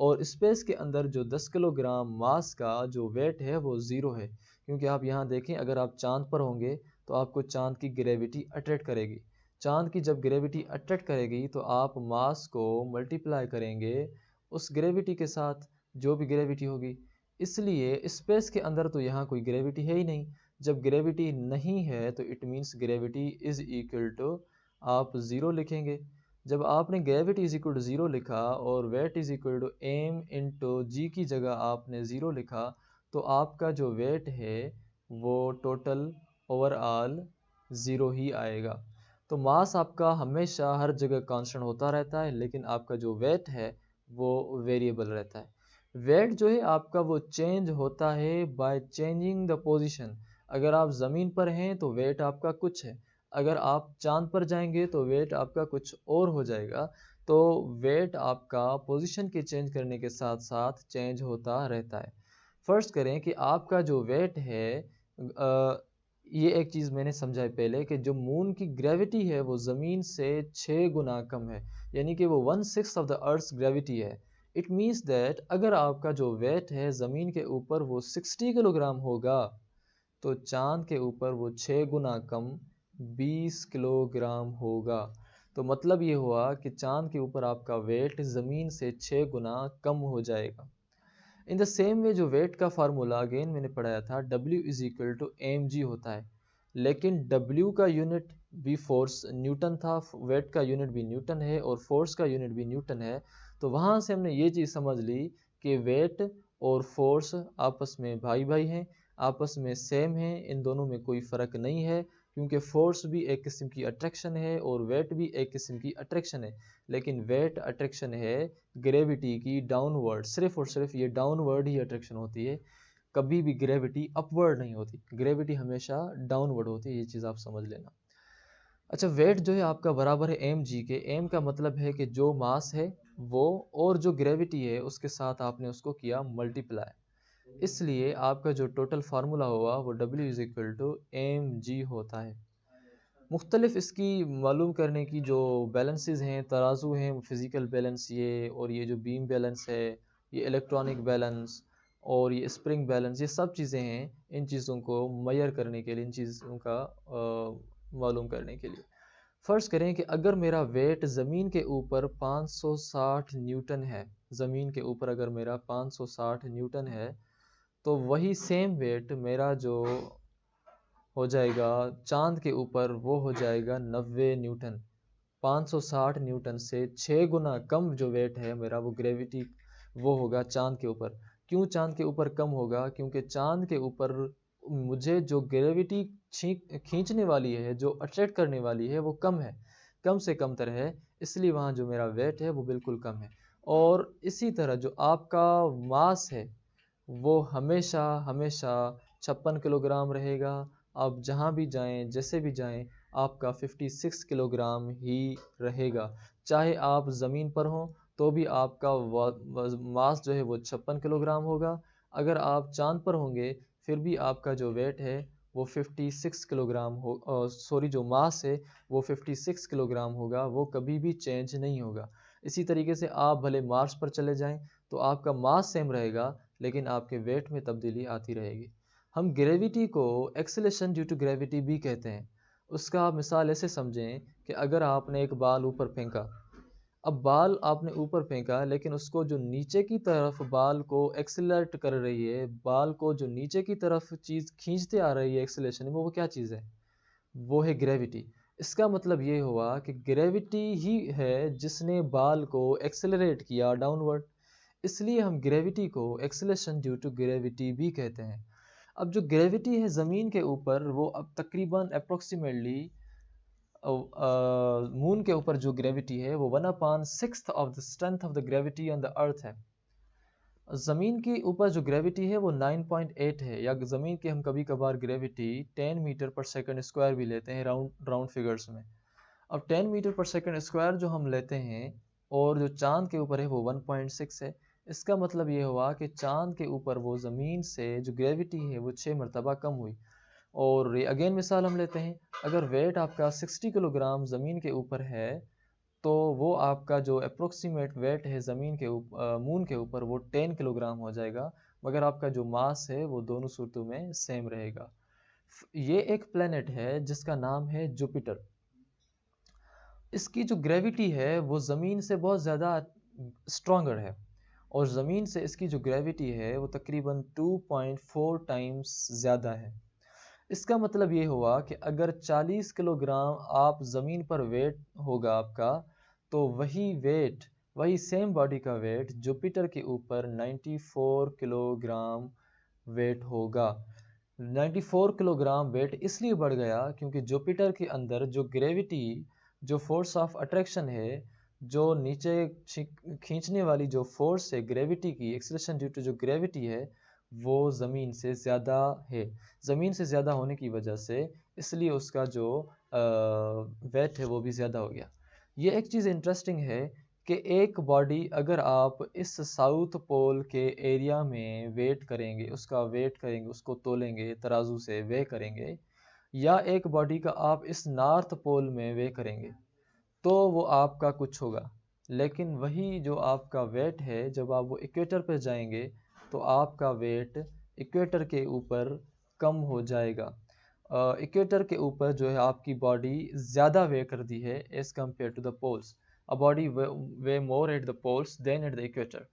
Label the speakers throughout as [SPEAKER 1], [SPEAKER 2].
[SPEAKER 1] और स्पेस के अंदर जो 10 किलोग्राम मास का जो वेट है वो ज़ीरो है, क्योंकि आप यहाँ देखें अगर आप चाँद पर होंगे तो आपको चाँद की ग्रेविटी अट्रैक्ट करेगी। चाँद की जब ग्रेविटी अट्रैक्ट करेगी तो आप मास को मल्टीप्लाई करेंगे उस ग्रेविटी के साथ, जो भी ग्रेविटी होगी। इसलिए स्पेस के अंदर तो यहाँ कोई ग्रेविटी है ही नहीं। जब ग्रेविटी नहीं है तो it means gravity is equal to आप ज़ीरो लिखेंगे। जब आपने gravity is equal to zero लिखा और weight is equal to M into G की जगह आपने ज़ीरो लिखा, तो आपका जो वेट है वो टोटल ओवरऑल ज़ीरो ही आएगा। तो मास आपका हमेशा हर जगह कांस्टेंट होता रहता है, लेकिन आपका जो वेट है वो वेरिएबल रहता है। वेट जो है आपका वो चेंज होता है बाय चेंजिंग द पोजीशन। अगर आप ज़मीन पर हैं तो वेट आपका कुछ है, अगर आप चांद पर जाएंगे तो वेट आपका कुछ और हो जाएगा। तो वेट आपका पोजीशन के चेंज करने के साथ साथ चेंज होता रहता है। फर्स्ट करें कि आपका जो वेट है, ये एक चीज़ मैंने समझाई पहले कि जो मून की ग्रेविटी है वो ज़मीन से 6 गुना कम है, यानी कि वो 1/6 ऑफ द अर्थ्स ग्रेविटी है। इट मीन्स दैट अगर आपका जो वेट है ज़मीन के ऊपर वो 60 किलोग्राम होगा, तो चांद के ऊपर वो 6 गुना कम 20 किलोग्राम होगा। तो मतलब ये हुआ कि चांद के ऊपर आपका वेट ज़मीन से 6 गुना कम हो जाएगा। इन द सेम वे जो वेट का फार्मूला अगेन मैंने पढ़ाया था, W is equal to M G होता है, लेकिन W का यूनिट भी फोर्स न्यूटन था, वेट का यूनिट भी न्यूटन है और फोर्स का यूनिट भी न्यूटन है। तो वहाँ से हमने ये चीज़ समझ ली कि वेट और फोर्स आपस में भाई भाई हैं, आपस में सेम हैं, इन दोनों में कोई फ़र्क नहीं है, क्योंकि फोर्स भी एक किस्म की अट्रैक्शन है और वेट भी एक किस्म की अट्रैक्शन है। लेकिन वेट अट्रैक्शन है ग्रेविटी की डाउनवर्ड, सिर्फ और सिर्फ ये डाउनवर्ड ही अट्रैक्शन होती है, कभी भी ग्रेविटी अपवर्ड नहीं होती, ग्रेविटी हमेशा डाउनवर्ड होती है, ये चीज़ आप समझ लेना। अच्छा, वेट जो है आपका बराबर है एम जी के। एम का मतलब है कि जो मास है वो और जो ग्रेविटी है उसके साथ आपने उसको किया मल्टीप्लाई, इसलिए आपका जो टोटल फार्मूला हुआ वो W is equal to M G होता है। मुख्तलिफ इसकी मालूम करने की जो बैलेंसेस हैं, तराजू हैं, फ़िज़िकल बैलेंस ये, और ये जो बीम बैलेंस है, ये इलेक्ट्रॉनिक बैलेंस और ये स्प्रिंग बैलेंस, ये सब चीज़ें हैं इन चीज़ों को मेजर करने के लिए, इन चीज़ों का मालूम करने के लिए। फ़र्ज़ करें कि अगर मेरा वेट ज़मीन के ऊपर 560 न्यूटन है, ज़मीन के ऊपर अगर मेरा 560 न्यूटन है, तो वही सेम वेट मेरा जो हो जाएगा चांद के ऊपर, वो हो जाएगा 90 न्यूटन। 560 न्यूटन से 6 गुना कम जो वेट है मेरा, वो ग्रेविटी वो होगा चांद के ऊपर। क्यों चांद के ऊपर कम होगा? क्योंकि चांद के ऊपर मुझे जो ग्रेविटी खींचने वाली है, जो अट्रैक्ट करने वाली है, वो कम है, कम से कम तर है, इसलिए वहाँ जो मेरा वेट है वो बिल्कुल कम है। और इसी तरह जो आपका मास है वो हमेशा हमेशा 56 किलोग्राम रहेगा। आप जहाँ भी जाएं, जैसे भी जाएं, आपका 56 किलोग्राम ही रहेगा। चाहे आप ज़मीन पर हों तो भी आपका मास जो है वो 56 किलोग्राम होगा। अगर आप चांद पर होंगे फिर भी आपका जो वेट है वो 56 किलोग्राम हो, सॉरी, जो मास है वो 56 किलोग्राम होगा, वो कभी भी चेंज नहीं होगा। इसी तरीके से आप भले मार्स पर चले जाएं तो आपका मास सेम रहेगा, लेकिन आपके वेट में तब्दीली आती रहेगी। हम ग्रेविटी को एक्सेलेरेशन ड्यू टू ग्रेविटी भी कहते हैं। उसका आप मिसाल ऐसे समझें कि अगर आपने एक बाल ऊपर फेंका, अब बाल आपने ऊपर फेंका, लेकिन उसको जो नीचे की तरफ बाल को एक्सेलरेट कर रही है, बाल को जो नीचे की तरफ चीज़ खींचते आ रही है एक्सेलरेशन, वो क्या चीज़ है? वो है ग्रेविटी। इसका मतलब ये हुआ कि ग्रेविटी ही है जिसने बाल को एक्सेलरेट किया डाउनवर्ड, इसलिए हम ग्रेविटी को एक्सेलेरेशन ड्यू टू ग्रेविटी भी कहते हैं। अब जो ग्रेविटी है ज़मीन के ऊपर, वो अब तकरीबन अप्रोक्सीमेटली मून के ऊपर जो ग्रेविटी है वो 1/6 of the strength of the gravity on the earth है। ज़मीन के ऊपर जो ग्रेविटी है वो 9.8 है, या ज़मीन की हम कभी कभार ग्रेविटी 10 मीटर पर सेकंड स्क्वायर भी लेते हैं राउंड राउंड फिगर्स में। अब 10 मीटर पर सेकंड स्क्वायर जो हम लेते हैं और जो चांद के ऊपर है वो 1.6 है, इसका मतलब ये हुआ कि चांद के ऊपर वो ज़मीन से जो ग्रेविटी है वो 6 मरतबा कम हुई। और ये अगेन मिसाल हम लेते हैं, अगर वेट आपका 60 किलोग्राम ज़मीन के ऊपर है तो वो आपका जो अप्रोक्सीमेट वेट है ज़मीन के मून के ऊपर वो 10 किलोग्राम हो जाएगा, मगर आपका जो मास है वो दोनों सूरतों में सेम रहेगा। ये एक प्लेनेट है जिसका नाम है जुपिटर। इसकी जो ग्रेविटी है वो ज़मीन से बहुत ज़्यादा स्ट्रॉन्गर है, और ज़मीन से इसकी जो ग्रेविटी है वो तकरीबन 2.4 टाइम्स ज़्यादा है। इसका मतलब ये हुआ कि अगर 40 किलोग्राम आप ज़मीन पर वेट होगा आपका, तो वही सेम बॉडी का वेट जुपिटर के ऊपर 94 किलोग्राम वेट होगा। 94 किलोग्राम वेट इसलिए बढ़ गया क्योंकि जुपिटर के अंदर जो ग्रेविटी, जो फोर्स ऑफ अट्रैक्शन है, जो नीचे खींचने वाली जो फोर्स है ग्रेविटी की, एक्सेलरेशन ड्यू टू जो ग्रेविटी है, वो ज़मीन से ज़्यादा है। ज़मीन से ज़्यादा होने की वजह से इसलिए उसका जो वेट है वो भी ज़्यादा हो गया। ये एक चीज़ इंटरेस्टिंग है कि एक बॉडी अगर आप इस साउथ पोल के एरिया में वेट करेंगे, उसको तोलेंगे तराजू से वे करेंगे, या एक बॉडी का आप इस नॉर्थ पोल में वे करेंगे, तो वो आपका कुछ होगा। लेकिन वही जो आपका वेट है जब आप वो इक्वेटर पर जाएंगे तो आपका वेट इक्वेटर के ऊपर कम हो जाएगा। इक्वेटर के ऊपर जो है आपकी बॉडी ज़्यादा वे करती है as compare to the poles. A body weigh more at the poles than at the equator.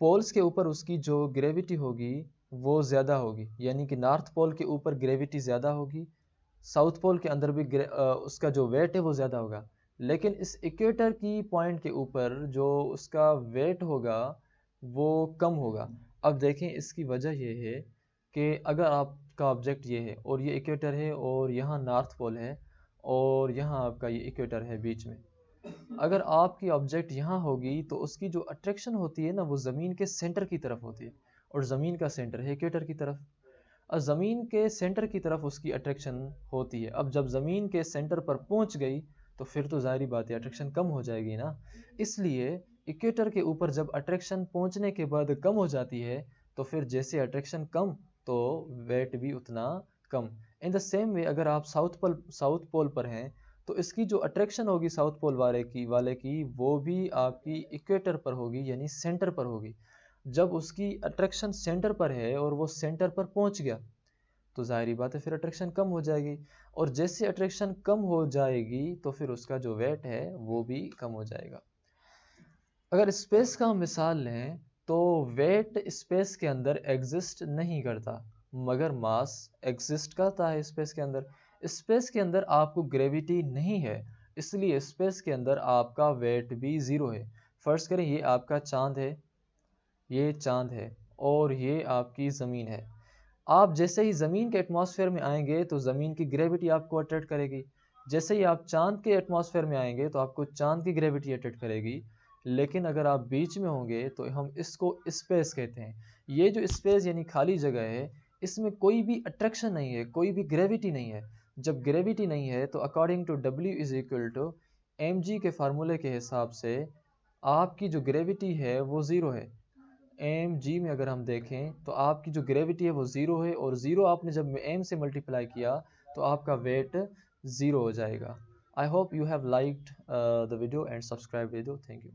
[SPEAKER 1] Poles के ऊपर उसकी जो ग्रेविटी होगी वो ज़्यादा होगी, यानी कि नॉर्थ पोल के ऊपर ग्रेविटी ज़्यादा होगी, साउथ पोल के अंदर भी उसका जो वेट है वो ज़्यादा होगा। लेकिन इस इक्वेटर की पॉइंट के ऊपर जो उसका वेट होगा वो कम होगा। अब देखें इसकी वजह ये है कि अगर आपका ऑब्जेक्ट ये है और ये इक्वेटर है और यहाँ नॉर्थ पोल है और यहाँ आपका ये इक्वेटर है बीच में, अगर आपकी ऑब्जेक्ट यहाँ होगी तो उसकी जो अट्रैक्शन होती है ना वो ज़मीन के सेंटर की तरफ होती है, और ज़मीन का सेंटर है इक्वेटर की तरफ। और ज़मीन के सेंटर की तरफ उसकी अट्रैक्शन होती है। अब जब ज़मीन के सेंटर पर पहुँच गई तो फिर तो ज़ाहिर बात है अट्रैक्शन कम हो जाएगी ना। इसलिए इक्वेटर के ऊपर जब अट्रैक्शन पहुँचने के बाद कम हो जाती है तो फिर जैसे अट्रैक्शन कम तो वेट भी उतना कम। इन द सेम वे अगर आप साउथ पोल पर हैं तो इसकी जो अट्रैक्शन होगी साउथ पोल वाले की वो भी आपकी इक्वेटर पर होगी, यानी सेंटर पर होगी। जब उसकी अट्रैक्शन सेंटर पर है और वो सेंटर पर पहुंच गया तो जाहिर बात है फिर अट्रैक्शन कम हो जाएगी, और जैसे अट्रैक्शन कम हो जाएगी तो फिर उसका जो वेट है वो भी कम हो जाएगा। अगर स्पेस का हम मिसाल लें तो वेट स्पेस के अंदर एग्जिस्ट नहीं करता, मगर मास एग्जिस्ट करता है स्पेस के अंदर। स्पेस के अंदर आपको ग्रेविटी नहीं है, इसलिए स्पेस के अंदर आपका वेट भी ज़ीरो है। फर्ज करें ये आपका चांद है और ये आपकी ज़मीन है। आप जैसे ही ज़मीन के एटमॉस्फेयर में आएंगे तो ज़मीन की ग्रेविटी आपको अट्रैक्ट करेगी। जैसे ही आप चांद के एटमॉस्फेयर में आएंगे तो आपको चांद की ग्रेविटी अट्रैक्ट करेगी। लेकिन अगर आप बीच में होंगे तो हम इसको स्पेस कहते हैं। ये जो स्पेस यानी खाली जगह है, इसमें कोई भी अट्रैक्शन नहीं है, कोई भी ग्रेविटी नहीं है। जब ग्रेविटी नहीं है तो according to W is equal to mg के फार्मूले के हिसाब से आपकी जो ग्रेविटी है वो ज़ीरो है। एम जी में अगर हम देखें तो आपकी जो ग्रेविटी है वो ज़ीरो है, और ज़ीरो आपने जब एम से मल्टीप्लाई किया तो आपका वेट ज़ीरो हो जाएगा। I hope you have liked the video and subscribe video. Thank you.